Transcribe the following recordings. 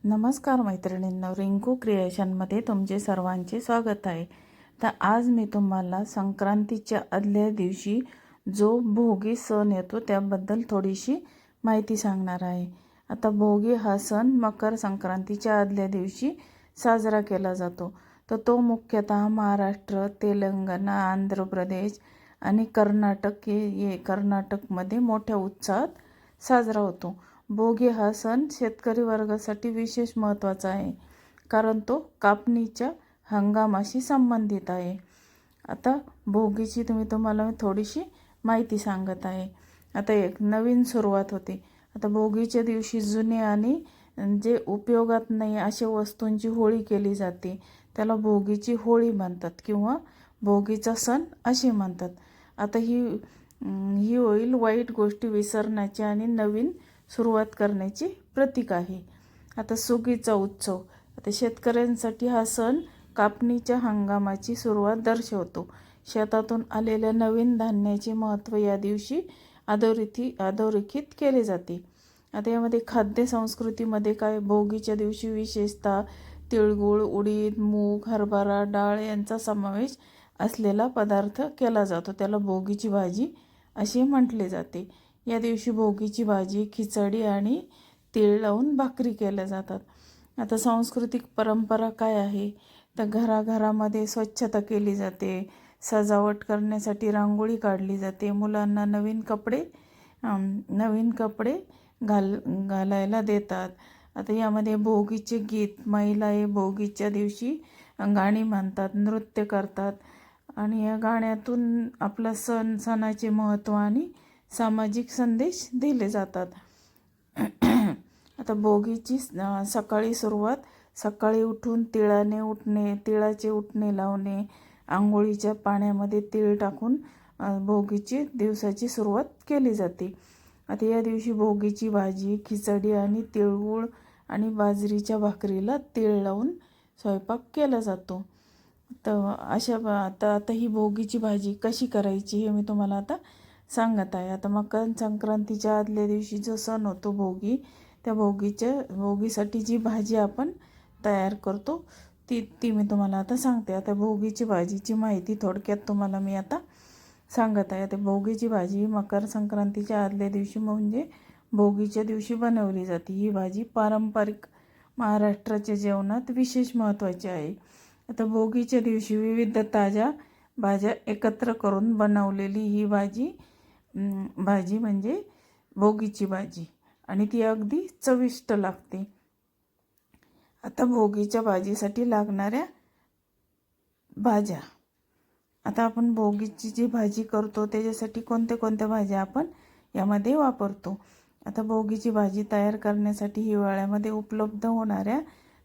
नमस्कार मैत्रिणींनो, रिंकू क्रिएशनमध्ये तुमचे सर्वांचे स्वागत आहे. तर आज मी तुम्हाला संक्रांतीच्या आदल्या दिवशी जो भोगी सण येतो त्याबद्दल थोडीशी माहिती सांगणार आहे. आता भोगी हा सण मकर संक्रांतीच्या आदल्या दिवशी साजरा केला जातो. तर तो मुख्यतः महाराष्ट्र, तेलंगणा, आंध्र प्रदेश आणि कर्नाटकमध्ये मोठ्या उत्साहात साजरा होतो. भोगी हा सण शेतकरी वर्गासाठी विशेष महत्त्वाचा आहे, कारण तो कापणीच्या हंगामाशी संबंधित आहे. आता भोगीची तुम्हाला थोडीशी माहिती सांगत आहे. आता एक नवीन सुरुवात होते. आता भोगीच्या दिवशी जुने आणि जे उपयोगात नाही अशा वस्तूंची होळी केली जाते. त्याला भोगीची होळी म्हणतात किंवा भोगीचा सण असे म्हणतात. आता ही होईल वाईट गोष्टी विसरण्याची आणि नवीन सुरुवात करण्याची प्रतीक आहे. आता सुगीचा उत्सव. आता शेतकऱ्यांसाठी हा सण कापणीच्या हंगामाची सुरुवात दर्शवतो. शेतातून आलेल्या नवीन धान्याचे महत्त्व या दिवशी अधोरेखित केले जाते. आता यामध्ये खाद्य संस्कृतीमध्ये काय, भोगीच्या दिवशी विशेषतः तिळगुळ, उडीद, मूग, हरभरा डाळ यांचा समावेश असलेला पदार्थ केला जातो. त्याला भोगीची भाजी असे म्हटले जाते. या दिवशी भोगीची भाजी, खिचडी आणि तीळ लावून भाकरी केल्या जातात. आता सांस्कृतिक परंपरा काय आहे, तर घराघरामध्ये स्वच्छता केली जाते, सजावट करण्यासाठी रांगोळी काढली जाते, मुलांना नवीन कपडे घालायला देतात. आता यामध्ये भोगीचे गीत, महिला हे भोगीच्या दिवशी गाणी म्हणतात, नृत्य करतात आणि या गाण्यातून आपला सणाचे महत्त्व आणि सामाजिक संदेश दिले जातात. आता भोगीची सकाळी सुरुवात. सकाळी उठून तिळाचे उटणे लावणे, आंघोळीच्या पाण्यामध्ये तीळ टाकून भोगीची दिवसाची सुरुवात केली जाते. आता या दिवशी भोगीची भाजी, खिचडी आणि तिळगुळ आणि बाजरीच्या भाकरीला तीळ लावून स्वयंपाक केला जातो. तर आता ही भोगीची भाजी कशी करायची हे मी तुम्हाला आता सांगत आहे. आता मकर संक्रांतीच्या आदल्या दिवशी जो सण होतो भोगी, त्या भोगीसाठी जी भाजी आपण तयार करतो ती मी तुम्हाला आता सांगते. आता भोगीची भाजीची माहिती थोडक्यात तुम्हाला मी आता सांगत आहे. आता भोगीची भाजी मकर संक्रांतीच्या आदल्या दिवशी म्हणजे भोगीच्या दिवशी बनवली जाते. ही भाजी पारंपरिक महाराष्ट्राच्या जेवणात विशेष महत्त्वाची आहे. आता भोगीच्या दिवशी विविध ताज्या भाज्या एकत्र करून बनवलेली ही भाजी म्हणजे भोगीची भाजी आणि ती अगदी चविष्ट लागते. आता भोगीच्या भाजीसाठी लागणाऱ्या भाज्या. आता आपण भोगीची जी भाजी करतो त्याच्यासाठी कोणत्या भाज्या आपण यामध्ये वापरतो. आता भोगीची भाजी तयार करण्यासाठी हिवाळ्यामध्ये उपलब्ध होणाऱ्या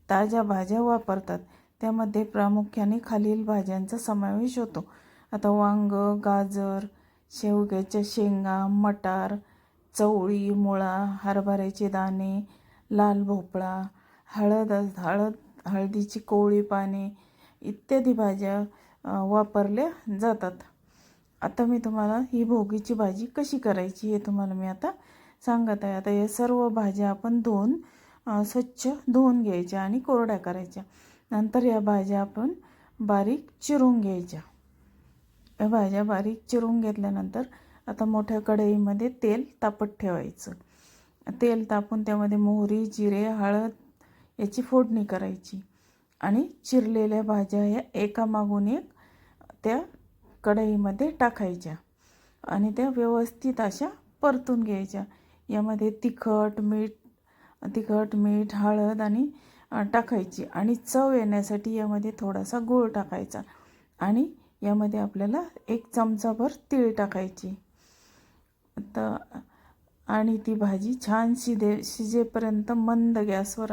ताज्या भाज्या वापरतात. त्यामध्ये प्रामुख्याने खालील भाज्यांचा समावेश होतो. आता वांग, गाजर, शेवग्याच्या शेंगा, मटार, चवळी, मुळा, हरभऱ्याचे दाणे, लाल भोपळा, हळदीची कोवळी पाने इत्यादी भाज्या वापरल्या जातात. आता मी तुम्हाला ही भोगीची भाजी कशी करायची हे तुम्हाला मी आता सांगत आहे. आता या सर्व भाज्या आपण स्वच्छ धुवून घ्यायच्या आणि कोरड्या करायच्या. नंतर या भाज्या आपण बारीक चिरून घ्यायच्या. या भाज्या बारीक चिरून घेतल्यानंतर आता मोठ्या कढईमध्ये तेल तापत ठेवायचं. तेल तापून त्यामध्ये मोहरी, जिरे, हळद याची फोडणी करायची आणि चिरलेल्या भाज्या या एकामागून एक त्या कढईमध्ये टाकायच्या आणि त्या व्यवस्थित अशा परतून घ्यायच्या. यामध्ये तिखट, मीठ, हळद आणि टाकायची आणि चव येण्यासाठी यामध्ये थोडासा गूळ टाकायचा आणि यामध्ये आपल्याला 1 चमचाभर तीळ टाकायची. आणि ती भाजी छान शिजेपर्यंत मंद गॅसवर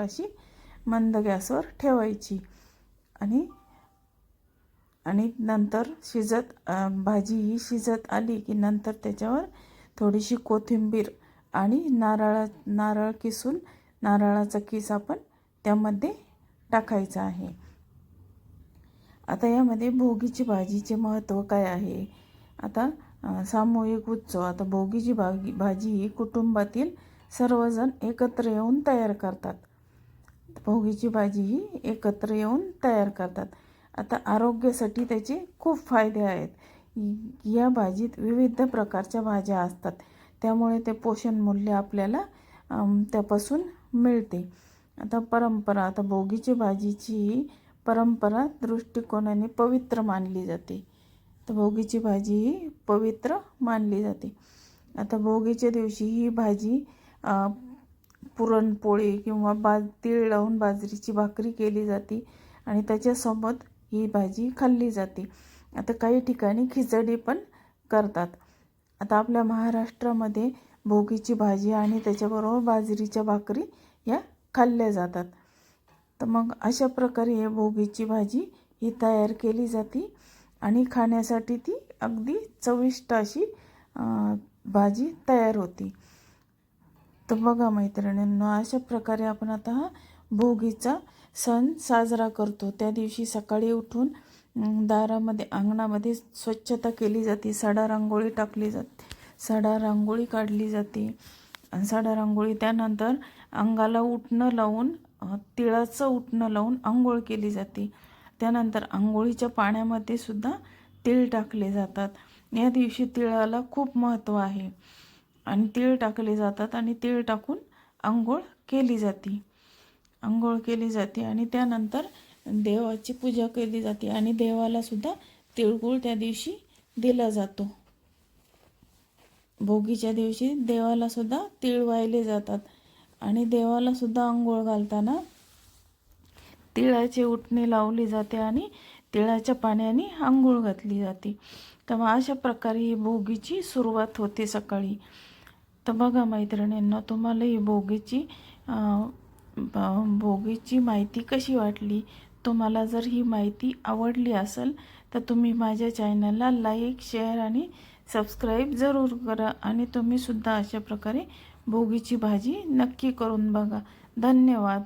ठेवायची आणि नंतर भाजी ही शिजत आली की नंतर त्याच्यावर थोडीशी कोथिंबीर आणि नारळ किसून नारळाचा किस आपण त्यामध्ये टाकायचा आहे. आता यामध्ये भोगीची भाजीचे महत्त्व काय आहे. आता सामूहिक उत्सव. आता भोगीची भाजी ही कुटुंबातील सर्वजण एकत्र येऊन तयार करतात. भोगीची भाजी ही एकत्र येऊन तयार करतात. आता आरोग्यासाठी त्याचे खूप फायदे आहेत. या भाजीत विविध प्रकारच्या भाज्या असतात, त्यामुळे ते पोषण मूल्य आपल्याला त्यापासून मिळते. आता भोगीची भाजीची परंपरा दृष्टिकोनाने पवित्र मानली जाते. तर भोगीची भाजी ही पवित्र मानली जाते. आता भोगीच्या दिवशी ही भाजी पुरणपोळी किंवा तीळ लावून बाजरीची भाकरी केली जाते आणि त्याच्यासोबत ही भाजी खाल्ली जाते. आता काही ठिकाणी खिचडी पण करतात. आता आपल्या महाराष्ट्रामध्ये भोगीची भाजी आणि त्याच्याबरोबर बाजरीच्या भाकरी या खाल्ल्या जातात. तर मग अशा प्रकारे हे भोगीची भाजी ही तयार केली जाते आणि खाण्यासाठी ती अगदी चविष्ट अशी भाजी तयार होती. तर बघा मैत्रिणींनो, अशा प्रकारे आपण आता हा भोगीचा सण साजरा करतो. त्या दिवशी सकाळी उठून दारामध्ये अंगणामध्ये स्वच्छता केली जाते, सडा रांगोळी टाकली जाते, सडा रांगोळी काढली जाते. सडा रांगोळी त्यानंतर अंगाला उटणं लावून तिळाचं उटणं लावून आंघोळ केली जाते. त्यानंतर आंघोळीच्या पाण्यामध्ये सुद्धा तीळ टाकले जातात. या दिवशी तिळाला खूप महत्त्व आहे आणि तीळ टाकले जातात आणि तीळ टाकून आंघोळ केली जाते. आंघोळ केली जाते आणि त्यानंतर देवाची पूजा केली जाते आणि देवाला सुद्धा तिळगुळ त्या दिवशी दिला जातो. भोगीच्या दिवशी देवाला सुद्धा तीळ वाहिले जातात आणि देवाला सुद्धा आंघोळ घालताना तिळाची उटणी लावली जाते आणि तिळाच्या पाण्याने आंघोळ घातली जाते. तर मग अशा प्रकारे ही भोगीची सुरुवात होते सकाळी. तर बघा मैत्रिणींना, तुम्हाला ही भोगीची माहिती कशी वाटली? तुम्हाला जर ही माहिती आवडली असेल तर तुम्ही माझ्या चॅनलला लाईक, शेअर आणि सबस्क्राईब जरूर करा आणि तुम्ही सुद्धा अशा प्रकारे भोगीची भाजी नक्की करून बघा. धन्यवाद.